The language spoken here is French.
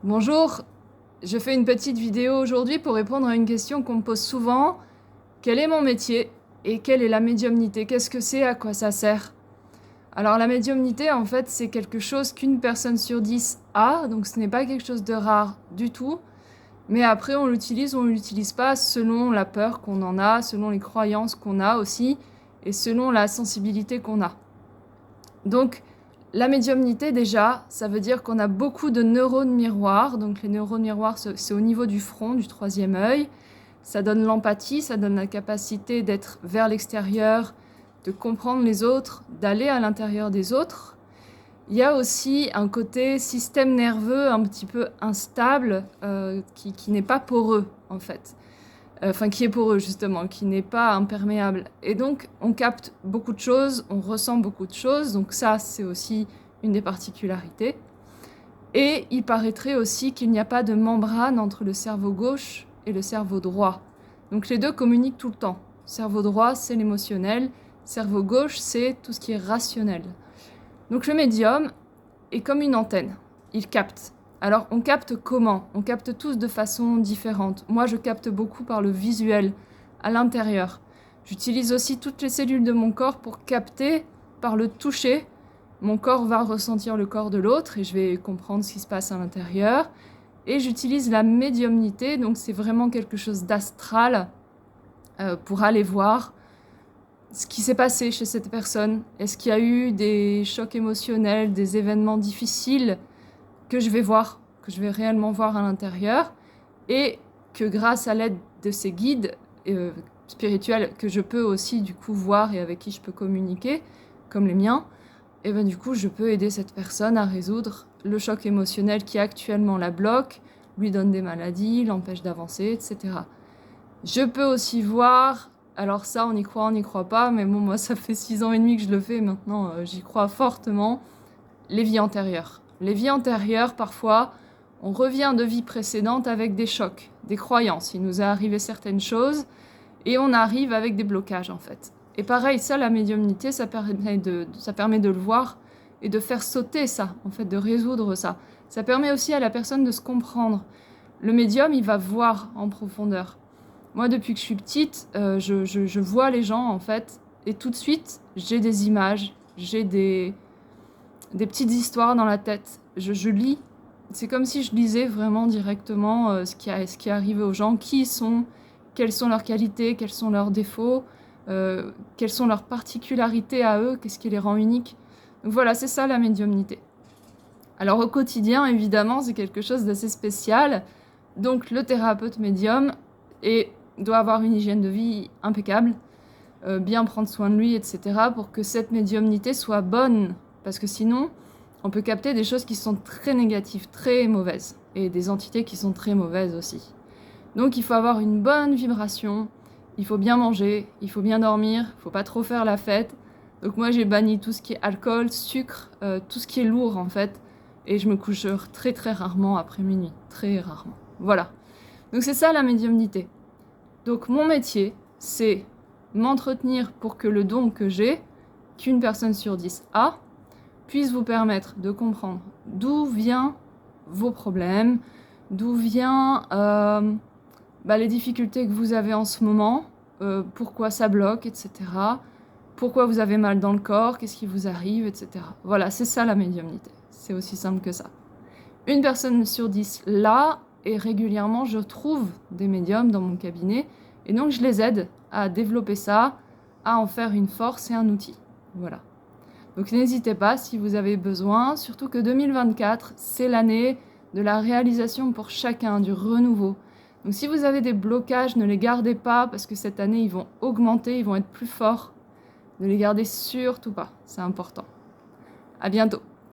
Bonjour, je fais une petite vidéo aujourd'hui pour répondre à une question qu'on me pose souvent. Quel est mon métier et quelle est la médiumnité? Qu'est-ce que c'est? À quoi ça sert? Alors la médiumnité, en fait, c'est quelque chose qu'une personne sur 10 a, donc ce n'est pas quelque chose de rare du tout. Mais après, on l'utilise ou on ne l'utilise pas selon la peur qu'on en a, selon les croyances qu'on a aussi, et selon la sensibilité qu'on a. Donc, la médiumnité, déjà, ça veut dire qu'on a beaucoup de neurones miroirs. Donc, les neurones miroirs, c'est au niveau du front, du troisième œil. Ça donne l'empathie, ça donne la capacité d'être vers l'extérieur, de comprendre les autres, d'aller à l'intérieur des autres. Il y a aussi un côté système nerveux un petit peu instable, qui n'est pas poreux, en fait. Enfin, qui est poreux, justement, qui n'est pas imperméable. Et donc, on capte beaucoup de choses, on ressent beaucoup de choses, donc ça, c'est aussi une des particularités. Et il paraîtrait aussi qu'il n'y a pas de membrane entre le cerveau gauche et le cerveau droit. Donc les deux communiquent tout le temps. Cerveau droit, c'est l'émotionnel, cerveau gauche, c'est tout ce qui est rationnel. Donc le médium est comme une antenne, il capte. Alors on capte comment? On capte tous de façon différente. Moi je capte beaucoup par le visuel, à l'intérieur. J'utilise aussi toutes les cellules de mon corps pour capter par le toucher. Mon corps va ressentir le corps de l'autre et je vais comprendre ce qui se passe à l'intérieur. Et j'utilise la médiumnité, donc c'est vraiment quelque chose d'astral pour aller voir ce qui s'est passé chez cette personne. Est-ce qu'il y a eu des chocs émotionnels, des événements difficiles que je vais voir, que je vais réellement voir à l'intérieur, et que grâce à l'aide de ces guides spirituels que je peux aussi du coup voir et avec qui je peux communiquer, comme les miens, et ben du coup je peux aider cette personne à résoudre le choc émotionnel qui actuellement la bloque, lui donne des maladies, l'empêche d'avancer, etc. Je peux aussi voir, alors ça on y croit pas, mais bon moi ça fait 6 ans et demi que je le fais maintenant, j'y crois fortement, les vies antérieures. Les vies antérieures, parfois, on revient de vies précédentes avec des chocs, des croyances. Il nous est arrivé certaines choses et on arrive avec des blocages, en fait. Et pareil, ça, la médiumnité, ça permet de le voir et de faire sauter ça, en fait, de résoudre ça. Ça permet aussi à la personne de se comprendre. Le médium, il va voir en profondeur. Moi, depuis que je suis petite, je vois les gens, en fait, et tout de suite, j'ai des images, j'ai des petites histoires dans la tête. Je lis. C'est comme si je lisais vraiment directement ce qui est arrivé aux gens, qui ils sont, quelles sont leurs qualités, quels sont leurs défauts, quelles sont leurs particularités à eux, qu'est-ce qui les rend uniques. Donc voilà, c'est ça la médiumnité. Alors au quotidien, évidemment, c'est quelque chose d'assez spécial. Donc le thérapeute médium doit avoir une hygiène de vie impeccable, bien prendre soin de lui, etc. pour que cette médiumnité soit bonne. Parce que sinon, on peut capter des choses qui sont très négatives, très mauvaises. Et des entités qui sont très mauvaises aussi. Donc il faut avoir une bonne vibration, il faut bien manger, il faut bien dormir, il ne faut pas trop faire la fête. Donc moi j'ai banni tout ce qui est alcool, sucre, tout ce qui est lourd en fait. Et je me couche très très rarement après minuit, très rarement. Voilà. Donc c'est ça la médiumnité. Donc mon métier, c'est m'entretenir pour que le don que j'ai, qu'une personne sur 10 a, puisse vous permettre de comprendre d'où viennent vos problèmes, d'où viennent les difficultés que vous avez en ce moment, pourquoi ça bloque, etc. Pourquoi vous avez mal dans le corps, qu'est-ce qui vous arrive, etc. Voilà, c'est ça la médiumnité. C'est aussi simple que ça. Une personne sur 10 là, et régulièrement je trouve des médiums dans mon cabinet, et donc je les aide à développer ça, à en faire une force et un outil. Voilà. Donc n'hésitez pas si vous avez besoin, surtout que 2024, c'est l'année de la réalisation pour chacun, du renouveau. Donc si vous avez des blocages, ne les gardez pas, parce que cette année, ils vont augmenter, ils vont être plus forts. Ne les gardez surtout pas, c'est important. À bientôt.